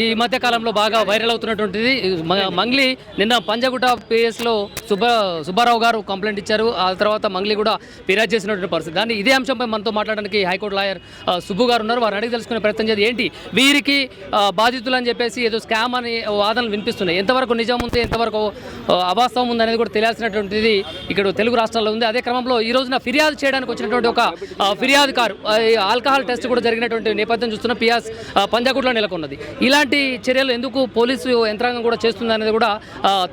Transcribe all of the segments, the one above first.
ఈ మధ్య కాలంలో బాగా వైరల్ అవుతున్నటువంటిది మంగ్లీ నిన్న పంజగుట్ట పిఎస్లో సుబ్బారావు గారు కంప్లైంట్ ఇచ్చారు. ఆ తర్వాత మంగ్లీ కూడా ఫిర్యాదు చేసినటువంటి పరిస్థితి. దాన్ని ఇదే అంశంపై మనతో మాట్లాడడానికి హైకోర్టు లాయర్ సుబ్బు గారు ఉన్నారు. వారిని అడిగి తెలుసుకునే ప్రయత్నం చేసి ఏంటి వీరికి బాధితులు అని చెప్పేసి ఏదో స్కామ్ అని వాదనలు వినిపిస్తున్నాయి, ఎంతవరకు నిజం ఉంది ఎంతవరకు అవాస్తవం ఉంది అనేది కూడా తెలియాల్సినటువంటిది ఇక్కడ తెలుగు రాష్ట్రాల్లో ఉంది. అదే క్రమంలో ఈ రోజున ఫిర్యాదు చేయడానికి వచ్చినటువంటి ఒక ఫిర్యాదుకారు ఆల్కహాల్ టెస్ట్ కూడా జరిగినటువంటి నేపథ్యం చూస్తున్న పియాస్ పంజాగుట్లో నెలకొన్నది. ఇలాంటి చర్యలు ఎందుకు పోలీసు యంత్రాంగం కూడా చేస్తుంది అనేది కూడా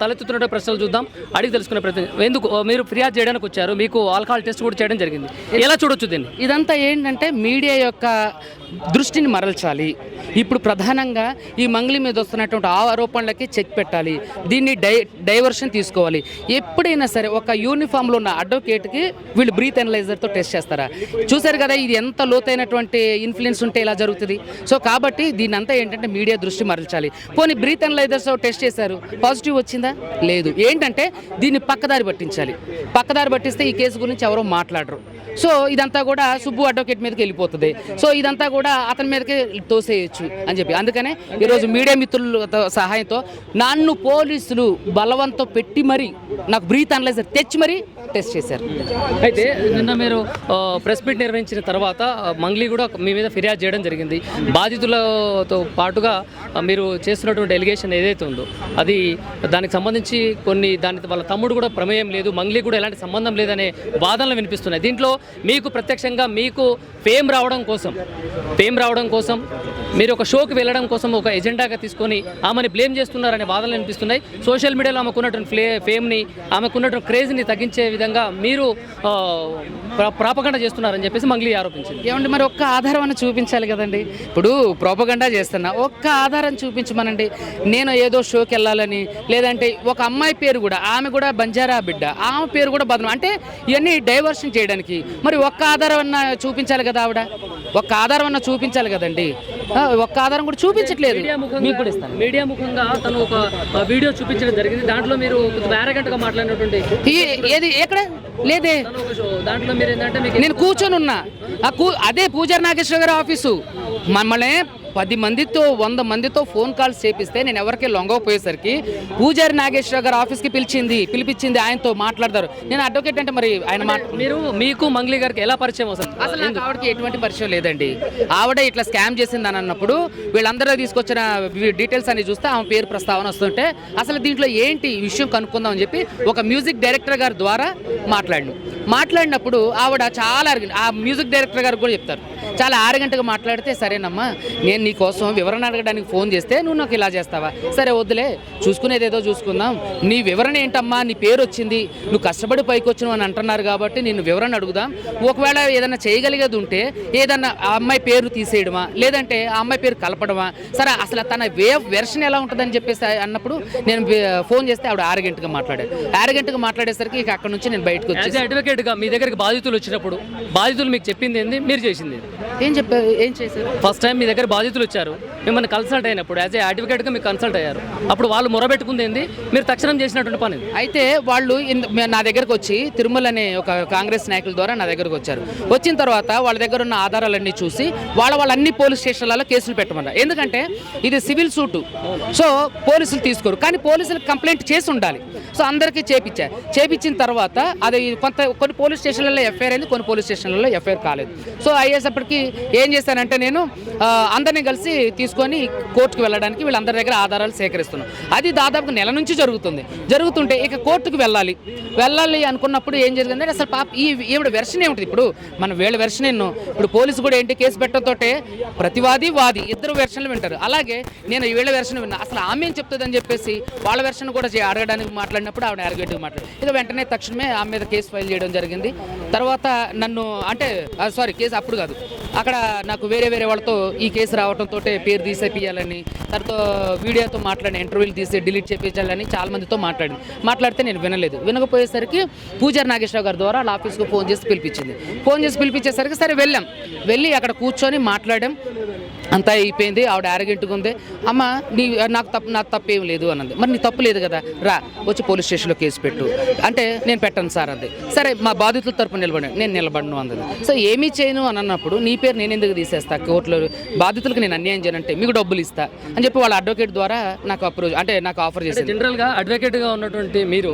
తలెత్తుతున్న ప్రశ్నలు చూద్దాం, అడిగి తెలుసుకునే ప్రయత్నం. ఎందుకు మీరు ఫిర్యాదు చేయడానికి వచ్చారు, మీకు ఆల్కహాల్ టెస్ట్ కూడా చేయడం జరిగింది, ఎలా చూడొచ్చు దీన్ని? ఇదంతా ఏంటంటే మీడియా యొక్క దృష్టిని మరల్చాలి. ఇప్పుడు ప్రధానంగా ఈ మంగ్లీ మీద వస్తున్నటువంటి ఆరోపణలకి చెక్ పెట్టాలి, దీన్ని డైవర్షన్ తీసుకోవాలి. ఎప్పుడైనా సరే ఒక యూనిఫామ్లో ఉన్న అడ్వకేట్కి వీళ్ళు బ్రీత్ అనలైజర్తో టెస్ట్ చేస్తారా? చూశారు కదా, ఇది ఎంత లోతైనటువంటి ఇన్ఫ్లుయెన్స్ ఉంటే ఇలా జరుగుతుంది. సో కాబట్టి దీని అంతా ఏంటంటే మీడియా దృష్టి మరల్చాలి. పోనీ బ్రీత్ అనలైజర్తో టెస్ట్ చేశారు, పాజిటివ్ వచ్చిందా? లేదు. ఏంటంటే దీన్ని పక్కదారి పట్టించాలి. పక్కదారి పట్టిస్తే ఈ కేసు గురించి ఎవరో మాట్లాడరు. సో ఇదంతా కూడా సుబ్బు అడ్వకేట్ మీదకి వెళ్ళిపోతుంది. సో ఇదంతా కూడా అతని మీదకి తోసేయచ్చు అని చెప్పి అందుకనే ఈరోజు మీడియా మిత్రుల సహాయంతో నన్ను పోలీసులు బలవంతం పెట్టి మరి నాకు బ్రీత్ అనలైజర్ తెచ్చి మరీ టెస్ట్ చేశారు. అయితే నిన్న మీరు ప్రెస్ మీట్ నిర్వహించిన తర్వాత మంగ్లీ కూడా మీ మీద ఫిర్యాదు చేయడం జరిగింది. బాధితులతో పాటుగా మీరు చేస్తున్నటువంటి ఎలిగేషన్ ఏదైతే ఉందో అది దానికి సంబంధించి దాని వాళ్ళ తమ్ముడు కూడా ప్రమేయం లేదు, మంగ్లీ కూడా ఎలాంటి సంబంధం లేదనే వాదనలు వినిపిస్తున్నాయి. దీంట్లో మీకు ప్రత్యక్షంగా మీకు ఫేమ్ రావడం కోసం మీరు ఒక షోకి వెళ్ళడం కోసం ఒక ఎజెండాగా తీసుకొని ఆమెని బ్లేమ్ చేస్తున్నారనే వాదనలు వినిపిస్తున్నాయి. సోషల్ మీడియాలో ఆమెకున్నటువంటి ఫేమ్ని ఆమెకున్నటువంటి క్రేజ్ని తగ్గించే విధంగా మీరు ప్రాపగండా చేస్తున్నారని చెప్పేసి మంగ్లీ ఆరోపించింది. ఏమంటే మరి ఒక్క ఆధారం అని చూపించాలి కదండి. ఇప్పుడు ప్రాపగండా చేస్తున్నా, ఒక్క ఆధారం చూపించమనండి. నేను ఏదో షోకి వెళ్ళాలని, లేదంటే ఒక అమ్మాయి పేరు కూడా, ఆమె కూడా బంజారా బిడ్డ, ఆమె పేరు కూడా బదనం, అంటే ఇవన్నీ డైవర్షన్ చేయడానికి మరి ఒక్క ఆధారం అన్న చూపించాలి కదా. ఆవిడ ఒక్క ఆధారం అన్న చూపించాలి కదండి. ఒక్క ఆధారం కూడా చూపించట్లేదు. మీడియా ముఖంగా తను ఒక వీడియో చూపించడం జరిగింది. దాంట్లో మీరు అరగంటగా మాట్లాడినటువంటి ఏది ఎక్కడ లేదే. దాంట్లో మీరు ఏంటంటే నేను కూర్చొని ఉన్నా, అదే పూజారి నాగేశ్వర గారి ఆఫీసు. మమ్మల్ని 10 మందితో 100 మందితో ఫోన్ కాల్స్ చేపిస్తే నేను ఎవరికి లొంగకపోయేసరికి పూజారి నాగేశ్వర గారు ఆఫీస్కి పిలిపించింది, ఆయనతో మాట్లాడతారు. నేను అడ్వకేట్ అంటే మరి ఆయన మీకు మంగ్లీ గారికి ఎలా పరిచయం అసలు నాకు ఆవిడకి ఎటువంటి పరిచయం లేదండి. ఆవిడ ఇట్లా స్కామ్ చేసింది అని అన్నప్పుడు వీళ్ళందరూ తీసుకొచ్చిన డీటెయిల్స్ అన్ని చూస్తే ఆమె పేరు ప్రస్తావన వస్తుంటే అసలు దీంట్లో ఏంటి విషయం కనుక్కుందాం అని చెప్పి ఒక మ్యూజిక్ డైరెక్టర్ గారి ద్వారా మాట్లాడినప్పుడు ఆవిడ చాలా ఆ మ్యూజిక్ డైరెక్టర్ గారు కూడా చెప్తారు, చాలా ఆరగంటగా మాట్లాడితే సరేనమ్మా నేను నీకోసం వివరణ అడగడానికి ఫోన్ చేస్తే నువ్వు నాకు ఇలా చేస్తావా, సరే వద్దులే చూసుకునేది ఏదో చూసుకుందాం, నీ వివరణ ఏంటమ్మా, నీ పేరు వచ్చింది, నువ్వు కష్టపడి పైకి వచ్చినావు అని అంటున్నారు కాబట్టి నేను వివరణ అడుగుదాం, ఒకవేళ ఏదైనా చేయగలిగేది ఉంటే ఏదన్నా ఆ అమ్మాయి పేరు తీసేయడమా లేదంటే ఆ అమ్మాయి పేరు కలపడమా, సరే అసలు తన వెర్షన్ ఎలా ఉంటుందని చెప్పేసి అన్నప్పుడు నేను ఫోన్ చేస్తే ఆవిడ ఆరగంటగా మాట్లాడేసరికి ఇక అక్కడ నుంచి నేను బయటకు వచ్చి అడ్వకేట్గా మీ దగ్గరికి బాధితులు వచ్చినప్పుడు బాధితులు మీకు చెప్పింది ఏంది, మీరు చేసింది ఏం చెప్పారు, ఏం చేశారు? ఫస్ట్ టైం మీ దగ్గర బాధితులు వచ్చారు, మిమ్మల్ని కన్సల్ట్ అయినప్పుడు యాజ్ ఏ అడ్వకేట్గా మీకు కన్సల్ట్ అయ్యారు, అప్పుడు వాళ్ళు మొరబెట్టుకుంది ఏంది, మీరు తక్షణం చేసినటువంటి పని? అయితే వాళ్ళు నా దగ్గరకు వచ్చి తిరుమల అనే ఒక కాంగ్రెస్ నాయకుల ద్వారా నా దగ్గరకు వచ్చారు. వచ్చిన తర్వాత వాళ్ళ దగ్గర ఉన్న ఆధారాలన్నీ చూసి వాళ్ళ అన్ని పోలీస్ స్టేషన్లలో కేసులు పెట్టమన్నారు. ఎందుకంటే ఇది సివిల్ సూటు, సో పోలీసులు తీసుకోరు, కానీ పోలీసులకు కంప్లైంట్ చేసి ఉండాలి. సో అందరికీ చేపించిన తర్వాత అది కొన్ని పోలీస్ స్టేషన్లలో ఎఫ్ఐఆర్ అయింది, కొన్ని పోలీస్ స్టేషన్లలో ఎఫ్ఐఆర్ కాలేదు. సో అయ్యేసప్పటికి ఏం చేశానంటే నేను అందరినీ కలిసి తీసుకొని కోర్టుకు వెళ్ళడానికి వీళ్ళందరి దగ్గర ఆధారాలు సేకరిస్తున్నాం. అది దాదాపుగా నెల నుంచి జరుగుతుంటే ఇక కోర్టుకు వెళ్ళాలి అనుకున్నప్పుడు ఏం జరిగిందంటే అసలు ఈవిడ వెర్షన్ ఏమిటి, ఇప్పుడు మన వీళ్ళ వెర్షన్ ఇప్పుడు పోలీసు కూడా ఏంటి కేసు పెట్టడంతో ప్రతివాది వాది ఇద్దరు వెర్షన్లు వింటారు. అలాగే నేను వీళ్ళ వెర్షన్ విన్నా, అసలు ఆమె ఏం చెప్తుందని చెప్పేసి వాళ్ళ వెర్షన్ కూడా అడగడానికి మాట్లాడినప్పుడు ఆవిడ అరగేట్టుగా ఇక వెంటనే తక్షణమే ఆమె మీద కేసు ఫైల్ చేయడం జరిగింది. తర్వాత నన్ను కేసు అప్పుడు కాదు, అక్కడ నాకు వేరే వాళ్ళతో ఈ కేసు రావడంతో పేరు తీసేపియాలని, తర్వాత వీడియోతో మాట్లాడిన ఇంటర్వ్యూలు తీసి డిలీట్ చేయించాలని చాలా మందితో మాట్లాడితే నేను వినకపోయేసరికి పూజారి నాగేశ్వరరావు గారి ద్వారా వాళ్ళ ఆఫీస్కి ఫోన్ చేసి పిలిపించేసరికి సరే వెళ్ళి అక్కడ కూర్చొని మాట్లాడాం. అంతా అయిపోయింది. ఆవిడ యారగెంట్గా ఉంది. అమ్మ నాకు తప్పేం లేదు అన్నది. మరి నీ తప్పు లేదు కదా, రా వచ్చి పోలీస్ స్టేషన్లో కేసు పెట్టు అంటే నేను పెట్టను సార్ అంది. సరే మా బాధితుల తరపున నిలబడి నేను నిలబడను అన్నది. సో ఏమీ చేయను అని అన్నప్పుడు నీ పేరు నేను ఎందుకు తీసేస్తా, కోర్టులో బాధితులకు నేను అన్యాయం చేయనంటే మీకు డబ్బులు ఇస్తా అని చెప్పి వాళ్ళ అడ్వకేట్ ద్వారా నాకు అప్రోచ్ అంటే నాకు ఆఫర్ చేసింది. జనరల్గా అడ్వకేట్గా ఉన్నటువంటి మీరు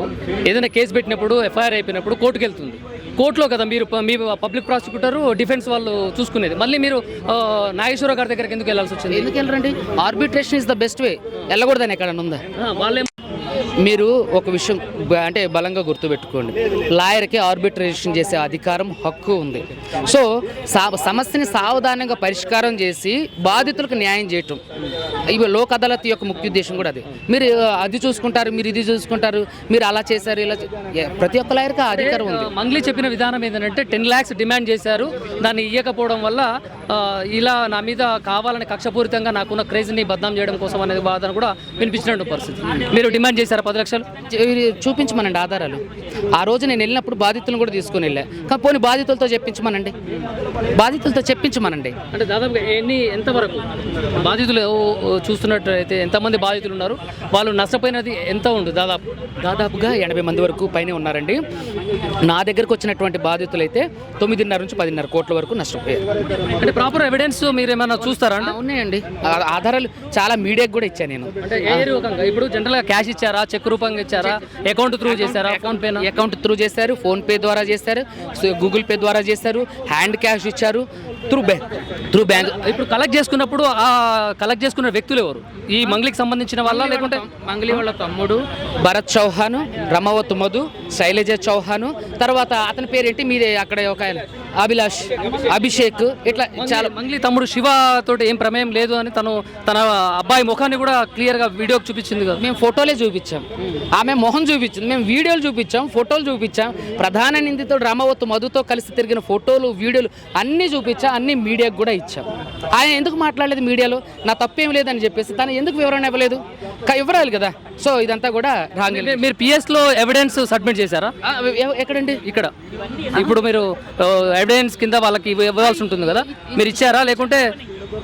ఏదైనా కేసు పెట్టినప్పుడు ఎఫ్ఐఆర్ అయిపోయినప్పుడు కోర్టుకు వెళ్తుంది. కోర్టులో కదా మీరు మీ పబ్లిక్ ప్రాసిక్యూటర్ డిఫెన్స్ వాళ్ళు చూసుకునేది. మళ్ళీ మీరు నాగేశ్వరరావు గారి దగ్గరికి ఎందుకు వెళ్ళాల్సి వచ్చింది? ఎందుకు వెళ్ళరండి? Arbitration is the best way. వెళ్ళకూడదని ఎక్కడన్నా ఉందా? వాళ్ళే మీరు ఒక విషయం అంటే బలంగా గుర్తుపెట్టుకోండి, లాయర్కి ఆర్బిట్రేషన్ చేసే అధికారం, హక్కు ఉంది. సో సమస్యని సావధానంగా పరిష్కారం చేసి బాధితులకు న్యాయం చేయటం ఇవి లోక్ అదాలత్ యొక్క ముఖ్య ఉద్దేశం కూడా అది. మీరు అది చూసుకుంటారు, మీరు ఇది చూసుకుంటారు, మీరు అలా చేశారు ఇలా ప్రతి ఒక్క లాయర్కి ఆ అధికారం ఉంది. మంగ్లీ చెప్పిన విధానం ఏంటంటే 10 lakhs డిమాండ్ చేశారు, దాన్ని ఇవ్వకపోవడం వల్ల ఇలా నా మీద కావాలని కక్షపూరితంగా నాకున్న క్రేజ్ని బద్నాం చేయడం కోసం అనేది వాదన కూడా వినిపించినట్టు పరిస్థితి. మీరు డిమాండ్ చేశారా 10 లక్షలు? చూపించమనండి ఆధారాలు. ఆ రోజు నేను వెళ్ళినప్పుడు బాధితులను కూడా తీసుకుని వెళ్ళా. పోనీ బాధితులతో చెప్పించమనండి, బాధితులతో చెప్పించమనండి. అంటే దాదాపుగా ఎంతవరకు బాధితులు చూస్తున్నట్టయితే ఎంతమంది బాధితులు ఉన్నారు, వాళ్ళు నష్టపోయినది ఎంత ఉండు? దాదాపుగా 80 మంది వరకు పైన ఉన్నారండి. నా దగ్గరకు వచ్చినటువంటి బాధితులు అయితే 9.5 నుంచి 10.5 కోట్ల వరకు నష్టపోయారు. అంటే ప్రాపర్ ఎవిడెన్స్ మీరు ఏమైనా చూస్తారా? ఉన్నాయండి ఆధారాలు, చాలా మీడియాకి కూడా ఇచ్చాను నేను. అంటే ఏ రకంగా ఇప్పుడు జనరల్గా క్యాష్ ఇచ్చారా, చెక్ రూపంగా ఇచ్చారా, అకౌంట్ త్రూ చేశారా? అకౌంట్ త్రూ చేశారు, ఫోన్పే ద్వారా చేశారు, గూగుల్ పే ద్వారా చేశారు, హ్యాండ్ క్యాష్ ఇచ్చారు, త్రూ బ్యాంక్. ఇప్పుడు కలెక్ట్ చేసుకున్నప్పుడు ఆ కలెక్ట్ చేసుకున్న వ్యక్తులు ఎవరు? ఈ మంగ్లీకి సంబంధించిన వాళ్ళ లేకుంటే మంగ్లీ వాళ్ళ తమ్ముడు భరత్ చౌహాన్, రమావత్ మధు, శైలజ చౌహాన్, తర్వాత అతని పేరేంటి మీదే అక్కడ ఒక అభిలాష్, అభిషేక్, ఇట్లా చాలా. మంగ్లీ తమ్ముడు శివ తోటి ఏం ప్రమేయం లేదు అని తన అబ్బాయి ముఖాన్ని కూడా క్లియర్గా వీడియోకి చూపించింది కదా. మేము ఫోటోలే చూపించాం, ఆమె మొహం చూపించింది, మేము వీడియోలు చూపించాం, ఫోటోలు చూపించాం. ప్రధాన నిందితుడు రమావత్ మధుతో కలిసి తిరిగిన ఫోటోలు, వీడియోలు అన్నీ చూపించాం, అన్ని మీడియాకు కూడా ఇచ్చాం. ఆయన ఎందుకు మాట్లాడలేదు మీడియాలో? నా తప్పేం లేదని చెప్పేసి తను ఎందుకు వివరణ ఇవ్వలేదు? ఇవ్వరాలి కదా. సో ఇదంతా కూడా రాంగ్. మీరు పిఎస్లో ఎవిడెన్స్ సబ్మిట్ చేశారా? ఎక్కడండి? ఇక్కడ. ఇప్పుడు మీరు ఎవిడెన్స్ కింద వాళ్ళకి ఇవ్వాల్సి ఉంటుంది కదా, మీరు ఇచ్చారా? లేకుంటే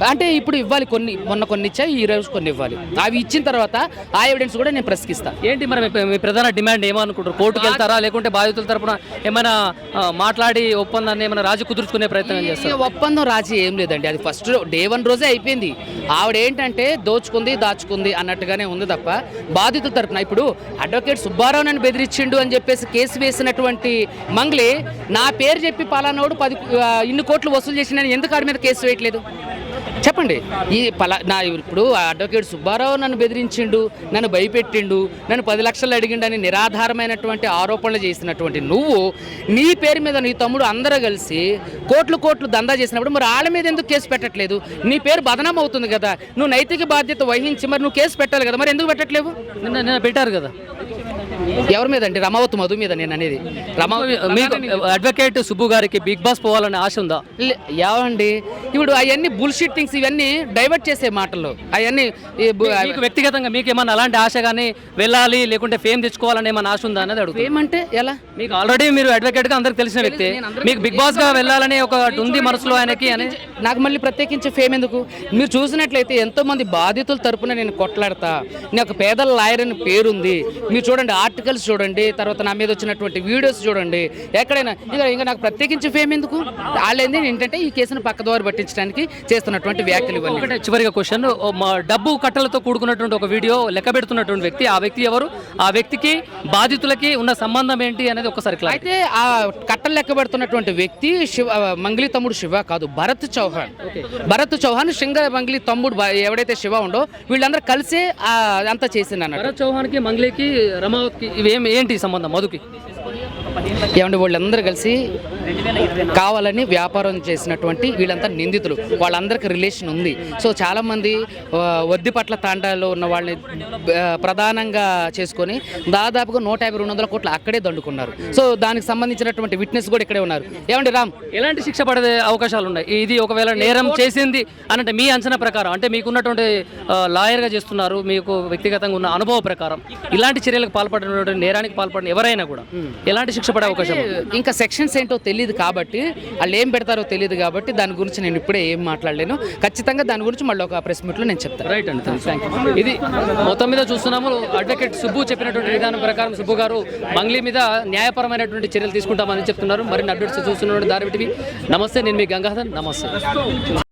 అంటే ఇప్పుడు ఇవ్వాలి, మొన్న కొన్ని ఇచ్చాయి, ఈ రోజు కొన్ని ఇవ్వాలి. అవి ఇచ్చిన తర్వాత ఆ ఎవిడెన్స్ కూడా నేను ప్రశ్నిస్తాను. ఏంటి మరి మీ ప్రధాన డిమాండ్ ఏమనుకుంటారు? కోర్టుకు వెళ్తారా, లేకుంటే బాధితుల తరపున ఏమైనా మాట్లాడి ఒప్పందాన్ని ఏమైనా రాజీ కుదుర్చుకునే ప్రయత్నం చేస్తారు? ఒప్పందం రాజీ ఏం లేదండి, అది ఫస్ట్ డే 1 రోజే అయిపోయింది. ఆవిడ ఏంటంటే దోచుకుంది దాచుకుంది అన్నట్టుగానే ఉంది తప్ప బాధితుల తరపున ఇప్పుడు అడ్వకేట్ సుబ్బారావు నన్ను బెదిరించిండు అని చెప్పేసి కేసు వేసినటువంటి మంగ్లీ నా పేరు చెప్పి పలానోడు 10 కోట్లు వసూలు చేసిన ఎందుకు ఆడి మీద కేసు వేయట్లేదు చెప్పండి? ఇప్పుడు అడ్వకేట్ సుబ్బారావు నన్ను బెదిరించిండు, నన్ను భయపెట్టిండు, నన్ను 10 లక్షలు అడిగిండని నిరాధారమైనటువంటి ఆరోపణలు చేసినటువంటి నువ్వు నీ పేరు మీద నీ తమ్ముడు అందరూ కలిసి కోట్లు దందా చేసినప్పుడు మరి వాళ్ళ మీద ఎందుకు కేసు పెట్టట్లేదు? నీ పేరు బదనాం అవుతుంది కదా, నువ్వు నైతిక బాధ్యత వహించి మరి నువ్వు కేసు పెట్టాలి కదా, మరి ఎందుకు పెట్టట్లేవు? నిన్న పెట్టారు కదా. ఎవరి మీద అండి? రమావత్ మధు మీద నేను అనేది. మీకు అడ్వకేట్ సుబ్బు గారికి బిగ్ బాస్ పోవాలనే ఆశ ఉందా? ఏమండి ఇప్పుడు అవన్నీ బుల్షిట్ థింగ్స్, ఇవన్నీ డైవర్ట్ చేసే మాటలు అవన్నీ. వ్యక్తిగతంగా మీకు ఏమన్నా అలాంటి ఆశ కానీ వెళ్ళాలి లేకుంటే ఫేమ్ తెచ్చుకోవాలని ఏమన్నా ఆశ ఉందా అనేది అడుగుతాను. ఏమంటే ఎలా? మీకు ఆల్రెడీ మీరు అడ్వకేట్ గా అందరికి తెలిసిన వ్యక్తి, మీకు బిగ్ బాస్ గా వెళ్ళాలని ఒక ఉంది మనసులో ఆయనకి అని. నాకు మళ్ళీ ప్రత్యేకించే ఫేమ్ ఎందుకు? మీరు చూసినట్లయితే ఎంతో మంది బాధితుల తరపున నేను కొట్లాడతా, నేను ఒక పేదల లాయర్ అని పేరుంది. మీరు చూడండి, ఆర్టికల్స్ చూడండి, తర్వాత నా మీద వచ్చినటువంటి వీడియోస్ చూడండి, ఎక్కడైనా ఇంకా నాకు ప్రత్యేకించి ఫేమ్ ఎందుకు? వాళ్ళేంది ఏంటంటే ఈ కేసును పక్కదోరు పట్టించడానికి చేస్తున్నటువంటి వ్యాఖ్యలు ఇవన్నీ. ఒకటే చివరిగా క్వశ్చన్, డబ్బు కట్టలతో కూడుకున్నటువంటి ఒక వీడియో లెక్క పెడుతున్నటువంటి వ్యక్తి, ఆ వ్యక్తి ఎవరు? ఆ వ్యక్తికి బాధితులకి ఉన్న సంబంధం ఏంటి అనేది ఒకసారి అయితే ఆ కట్టలు లెక్క పెడుతున్నటువంటి వ్యక్తి మంగ్లీ తమ్ముడు శివ కాదు, భరత్ చౌహాన్. భరత్ చౌహాన్ సింగర్ మంగ్లీ తమ్ముడు ఎవడైతే శివ ఉండో వీళ్ళందరూ కలిసే అంతా చేసింది అన్నట్టు. భరత్ చౌహాన్ కి, మంగ్లీకి, రమావత్కి ఏంటి సంబంధం? మధుకి ఏమంటే వాళ్ళందరూ కలిసి కావాలని వ్యాపారం చేసినటువంటి వీళ్ళంతా నిందితులు, వాళ్ళందరికీ రిలేషన్ ఉంది. సో చాలామంది వద్దిపట్ల తాండాలో ఉన్న వాళ్ళని ప్రధానంగా చేసుకొని దాదాపుగా 150-200 కోట్లు అక్కడే దండుకున్నారు. సో దానికి సంబంధించినటువంటి విట్నెస్ కూడా ఇక్కడే ఉన్నారు. ఏమండి రామ్, ఎలాంటి శిక్ష పడే అవకాశాలు ఉన్నాయి? ఇది ఒకవేళ నేరం చేసింది అంటే మీ అంచనా ప్రకారం, అంటే మీకున్నటువంటి లాయర్గా చేస్తున్నారు, మీకు వ్యక్తిగతంగా ఉన్న అనుభవ ప్రకారం ఇలాంటి చర్యలకు పాల్పడినటువంటి నేరానికి పాల్పడిన ఎవరైనా కూడా ఎలాంటి శిక్ష శిక్ష పడే అవకాశం ఉంది. ఇంకా సెక్షన్స్ ఏంటో తెలియదు కాబట్టి వాళ్ళు ఏం పెడతారో తెలియదు కాబట్టి దాని గురించి నేను ఇప్పుడే ఏం మాట్లాడలేను. ఖచ్చితంగా దాని గురించి మళ్ళీ ఒక ప్రెస్ మీట్లో నేను చెప్తాను. రైట్ అండి, థ్యాంక్ యూ. ఇది మొత్తం మీద చూస్తున్నాము, అడ్వకేట్ సుబ్బు చెప్పినటువంటి విధానం ప్రకారం సుబ్బు గారు మంగ్లీ మీద న్యాయపరమైనటువంటి చర్యలు తీసుకుంటామని చెప్తున్నారు. మరిన్ని అప్డేట్స్ చూస్తున్నటువంటి దారి నమస్తే, నేను మీ గంగాధర్, నమస్తే.